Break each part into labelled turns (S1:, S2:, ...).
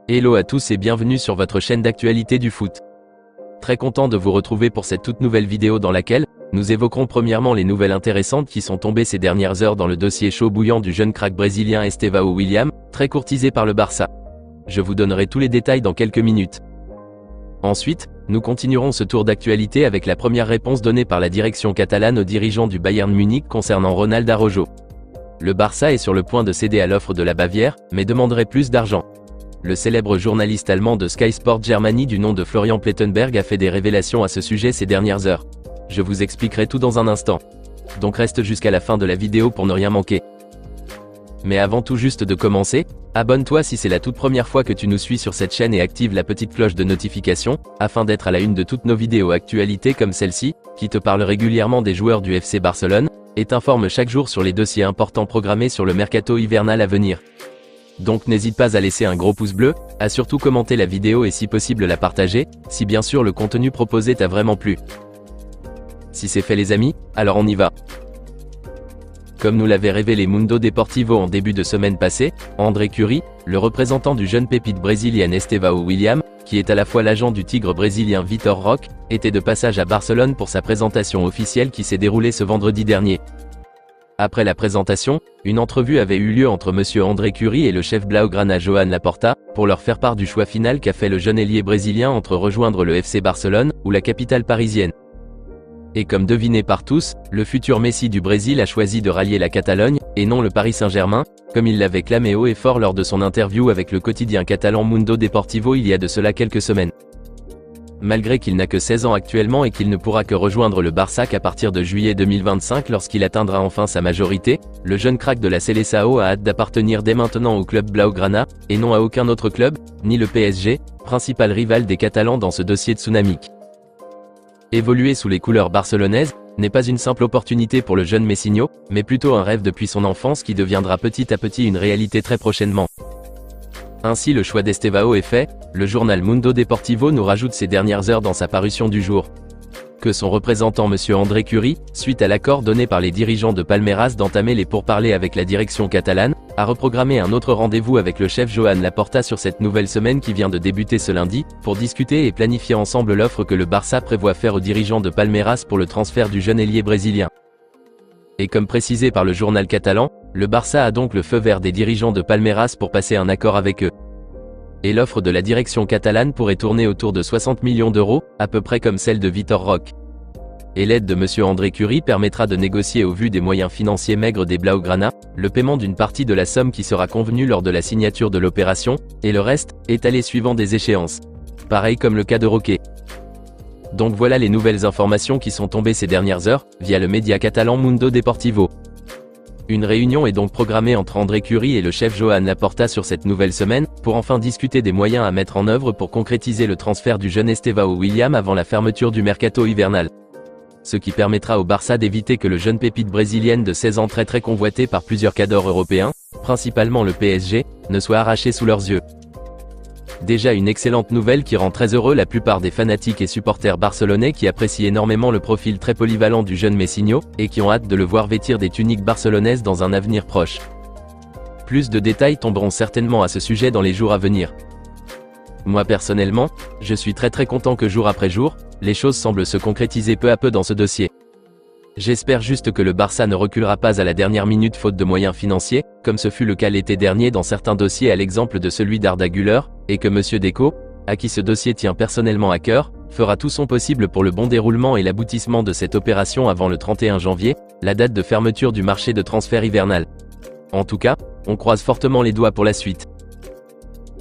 S1: Hello à tous et bienvenue sur votre chaîne d'actualité du foot. Très content de vous retrouver pour cette toute nouvelle vidéo dans laquelle nous évoquerons premièrement les nouvelles intéressantes qui sont tombées ces dernières heures dans le dossier chaud bouillant du jeune crack brésilien Estevão William, très courtisé par le Barça. Je vous donnerai tous les détails dans quelques minutes. Ensuite, nous continuerons ce tour d'actualité avec la première réponse donnée par la direction catalane aux dirigeants du Bayern Munich concernant Ronald Araujo. Le Barça est sur le point de céder à l'offre de la Bavière, mais demanderait plus d'argent. Le célèbre journaliste allemand de Sky Sport Germany du nom de Florian Plettenberg a fait des révélations à ce sujet ces dernières heures. Je vous expliquerai tout dans un instant. Donc reste jusqu'à la fin de la vidéo pour ne rien manquer. Mais avant tout juste de commencer, abonne-toi si c'est la toute première fois que tu nous suis sur cette chaîne et active la petite cloche de notification, afin d'être à la une de toutes nos vidéos actualités comme celle-ci, qui te parle régulièrement des joueurs du FC Barcelone, et t'informe chaque jour sur les dossiers importants programmés sur le mercato hivernal à venir. Donc n'hésite pas à laisser un gros pouce bleu, à surtout commenter la vidéo et si possible la partager, si bien sûr le contenu proposé t'a vraiment plu. Si c'est fait les amis, alors on y va. Comme nous l'avait révélé Mundo Deportivo en début de semaine passée, André Cury, le représentant du jeune pépite brésilien Estevão William, qui est à la fois l'agent du tigre brésilien Vitor Roque, était de passage à Barcelone pour sa présentation officielle qui s'est déroulée ce vendredi dernier. Après la présentation, une entrevue avait eu lieu entre monsieur André Cury et le chef blaugrana Joan Laporta, pour leur faire part du choix final qu'a fait le jeune ailier brésilien entre rejoindre le FC Barcelone, ou la capitale parisienne. Et comme deviné par tous, le futur Messi du Brésil a choisi de rallier la Catalogne, et non le Paris Saint-Germain, comme il l'avait clamé haut et fort lors de son interview avec le quotidien catalan Mundo Deportivo il y a de cela quelques semaines. Malgré qu'il n'a que 16 ans actuellement et qu'il ne pourra que rejoindre le Barça qu'à partir de juillet 2025 lorsqu'il atteindra enfin sa majorité, le jeune crack de la Seleção a hâte d'appartenir dès maintenant au club blaugrana, et non à aucun autre club, ni le PSG, principal rival des Catalans dans ce dossier tsunamique. Évoluer sous les couleurs barcelonaises n'est pas une simple opportunité pour le jeune Messinho, mais plutôt un rêve depuis son enfance qui deviendra petit à petit une réalité très prochainement. Ainsi le choix d'Estevão est fait, le journal Mundo Deportivo nous rajoute ces dernières heures dans sa parution du jour. Que son représentant monsieur André Cury, suite à l'accord donné par les dirigeants de Palmeiras d'entamer les pourparlers avec la direction catalane, a reprogrammé un autre rendez-vous avec le chef Joan Laporta sur cette nouvelle semaine qui vient de débuter ce lundi, pour discuter et planifier ensemble l'offre que le Barça prévoit faire aux dirigeants de Palmeiras pour le transfert du jeune ailier brésilien. Et comme précisé par le journal catalan, le Barça a donc le feu vert des dirigeants de Palmeiras pour passer un accord avec eux. Et l'offre de la direction catalane pourrait tourner autour de 60 millions d'euros, à peu près comme celle de Vitor Roque. Et l'aide de monsieur André Cury permettra de négocier au vu des moyens financiers maigres des blaugrana, le paiement d'une partie de la somme qui sera convenue lors de la signature de l'opération, et le reste, étalé suivant des échéances. Pareil comme le cas de Roque. Donc voilà les nouvelles informations qui sont tombées ces dernières heures, via le média catalan Mundo Deportivo. Une réunion est donc programmée entre André Cury et le chef Joan Laporta sur cette nouvelle semaine, pour enfin discuter des moyens à mettre en œuvre pour concrétiser le transfert du jeune Estevão William avant la fermeture du mercato hivernal. Ce qui permettra au Barça d'éviter que le jeune pépite brésilienne de 16 ans très convoité par plusieurs cadors européens, principalement le PSG, ne soit arraché sous leurs yeux. Déjà une excellente nouvelle qui rend très heureux la plupart des fanatiques et supporters barcelonais qui apprécient énormément le profil très polyvalent du jeune Messinho, et qui ont hâte de le voir vêtir des tuniques barcelonaises dans un avenir proche. Plus de détails tomberont certainement à ce sujet dans les jours à venir. Moi personnellement, je suis très content que jour après jour, les choses semblent se concrétiser peu à peu dans ce dossier. J'espère juste que le Barça ne reculera pas à la dernière minute faute de moyens financiers, comme ce fut le cas l'été dernier dans certains dossiers à l'exemple de celui d'Arda Güler, et que monsieur Deco, à qui ce dossier tient personnellement à cœur, fera tout son possible pour le bon déroulement et l'aboutissement de cette opération avant le 31 janvier, la date de fermeture du marché de transfert hivernal. En tout cas, on croise fortement les doigts pour la suite.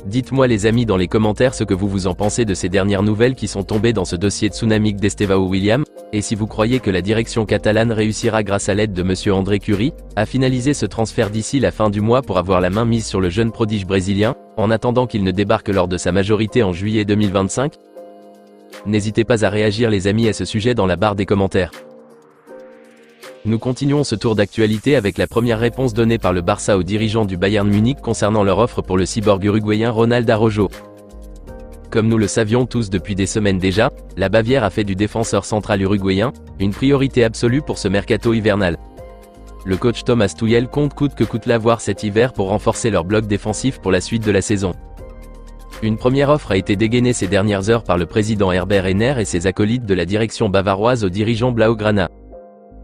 S1: Dites-moi les amis dans les commentaires ce que vous en pensez de ces dernières nouvelles qui sont tombées dans ce dossier tsunamique d'Estevão William, et si vous croyez que la direction catalane réussira grâce à l'aide de monsieur André Cury, à finaliser ce transfert d'ici la fin du mois pour avoir la main mise sur le jeune prodige brésilien, en attendant qu'il ne débarque lors de sa majorité en juillet 2025. N'hésitez pas à réagir les amis à ce sujet dans la barre des commentaires. Nous continuons ce tour d'actualité avec la première réponse donnée par le Barça aux dirigeants du Bayern Munich concernant leur offre pour le cyborg uruguayen Ronald Araujo. Comme nous le savions tous depuis des semaines déjà, la Bavière a fait du défenseur central uruguayen une priorité absolue pour ce mercato hivernal. Le coach Thomas Tuchel compte coûte que coûte l'avoir cet hiver pour renforcer leur bloc défensif pour la suite de la saison. Une première offre a été dégainée ces dernières heures par le président Herbert Renner et ses acolytes de la direction bavaroise aux dirigeants Blaugrana.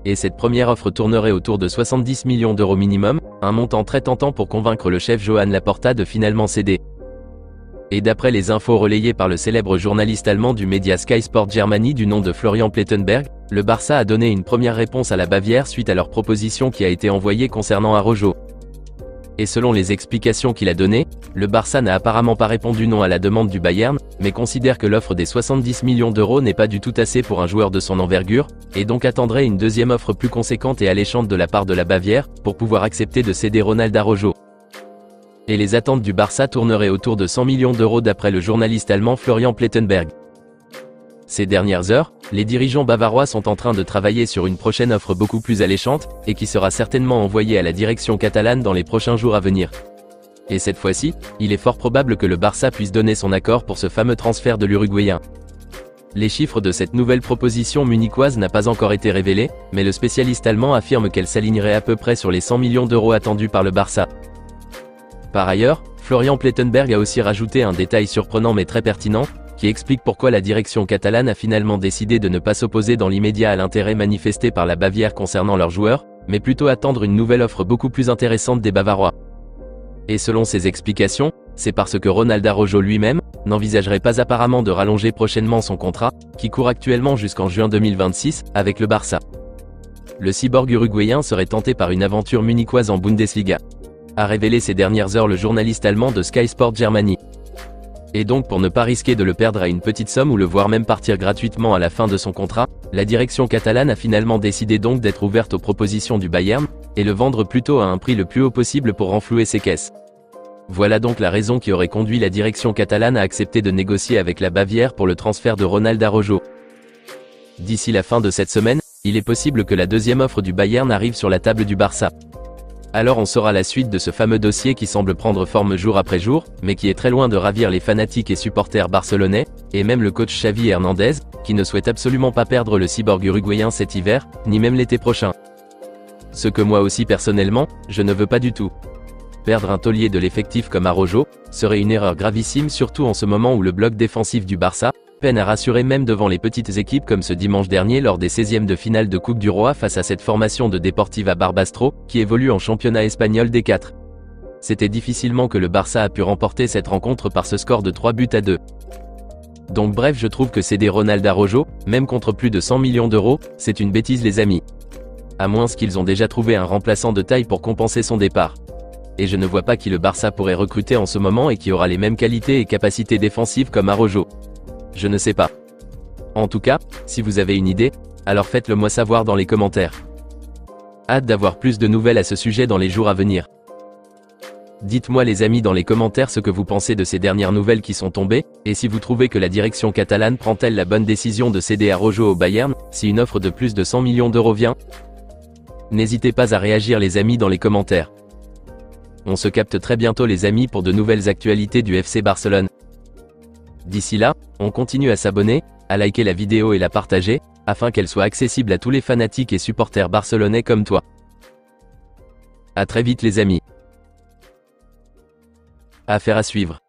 S1: Et cette première offre tournerait autour de 70 millions d'euros minimum, un montant très tentant pour convaincre le chef Johann Laporta de finalement céder. Et d'après les infos relayées par le célèbre journaliste allemand du média Sky Sport Germany du nom de Florian Plettenberg, le Barça a donné une première réponse à la Bavière suite à leur proposition qui a été envoyée concernant Araujo. Et selon les explications qu'il a données, le Barça n'a apparemment pas répondu non à la demande du Bayern, mais considère que l'offre des 70 millions d'euros n'est pas du tout assez pour un joueur de son envergure, et donc attendrait une deuxième offre plus conséquente et alléchante de la part de la Bavière, pour pouvoir accepter de céder Ronald Araujo. Et les attentes du Barça tourneraient autour de 100 millions d'euros d'après le journaliste allemand Florian Plettenberg. Ces dernières heures, les dirigeants bavarois sont en train de travailler sur une prochaine offre beaucoup plus alléchante, et qui sera certainement envoyée à la direction catalane dans les prochains jours à venir. Et cette fois-ci, il est fort probable que le Barça puisse donner son accord pour ce fameux transfert de l'Uruguayen. Les chiffres de cette nouvelle proposition munichoise n'a pas encore été révélés, mais le spécialiste allemand affirme qu'elle s'alignerait à peu près sur les 100 millions d'euros attendus par le Barça. Par ailleurs, Florian Plettenberg a aussi rajouté un détail surprenant mais très pertinent, qui explique pourquoi la direction catalane a finalement décidé de ne pas s'opposer dans l'immédiat à l'intérêt manifesté par la Bavière concernant leurs joueurs, mais plutôt attendre une nouvelle offre beaucoup plus intéressante des Bavarois. Et selon ses explications, c'est parce que Ronald Araujo lui-même n'envisagerait pas apparemment de rallonger prochainement son contrat, qui court actuellement jusqu'en juin 2026, avec le Barça. Le cyborg uruguayen serait tenté par une aventure munichoise en Bundesliga, a révélé ces dernières heures le journaliste allemand de Sky Sport Germany. Et donc pour ne pas risquer de le perdre à une petite somme ou le voir même partir gratuitement à la fin de son contrat, la direction catalane a finalement décidé donc d'être ouverte aux propositions du Bayern, et le vendre plutôt à un prix le plus haut possible pour renflouer ses caisses. Voilà donc la raison qui aurait conduit la direction catalane à accepter de négocier avec la Bavière pour le transfert de Ronald Araujo. D'ici la fin de cette semaine, il est possible que la deuxième offre du Bayern arrive sur la table du Barça. Alors on saura la suite de ce fameux dossier qui semble prendre forme jour après jour, mais qui est très loin de ravir les fanatiques et supporters barcelonais, et même le coach Xavi Hernandez, qui ne souhaite absolument pas perdre le cyborg uruguayen cet hiver, ni même l'été prochain. Ce que moi aussi personnellement, je ne veux pas du tout. Perdre un taulier de l'effectif comme Araujo, serait une erreur gravissime surtout en ce moment où le bloc défensif du Barça peine à rassurer même devant les petites équipes comme ce dimanche dernier lors des 16e de finale de Coupe du Roi face à cette formation de Deportiva Barbastro, qui évolue en championnat espagnol D4. C'était difficilement que le Barça a pu remporter cette rencontre par ce score de 3-2. Donc bref, je trouve que céder Ronald Araujo, même contre plus de 100 millions d'euros, c'est une bêtise les amis. À moins qu'ils ont déjà trouvé un remplaçant de taille pour compenser son départ. Et je ne vois pas qui le Barça pourrait recruter en ce moment et qui aura les mêmes qualités et capacités défensives comme Araujo. Je ne sais pas. En tout cas, si vous avez une idée, alors faites-le moi savoir dans les commentaires. Hâte d'avoir plus de nouvelles à ce sujet dans les jours à venir. Dites-moi les amis dans les commentaires ce que vous pensez de ces dernières nouvelles qui sont tombées, et si vous trouvez que la direction catalane prend-elle la bonne décision de céder Araujo au Bayern, si une offre de plus de 100 millions d'euros vient. N'hésitez pas à réagir les amis dans les commentaires. On se capte très bientôt les amis pour de nouvelles actualités du FC Barcelone. D'ici là, on continue à s'abonner, à liker la vidéo et la partager, afin qu'elle soit accessible à tous les fanatiques et supporters barcelonais comme toi. À très vite les amis. Affaire à suivre.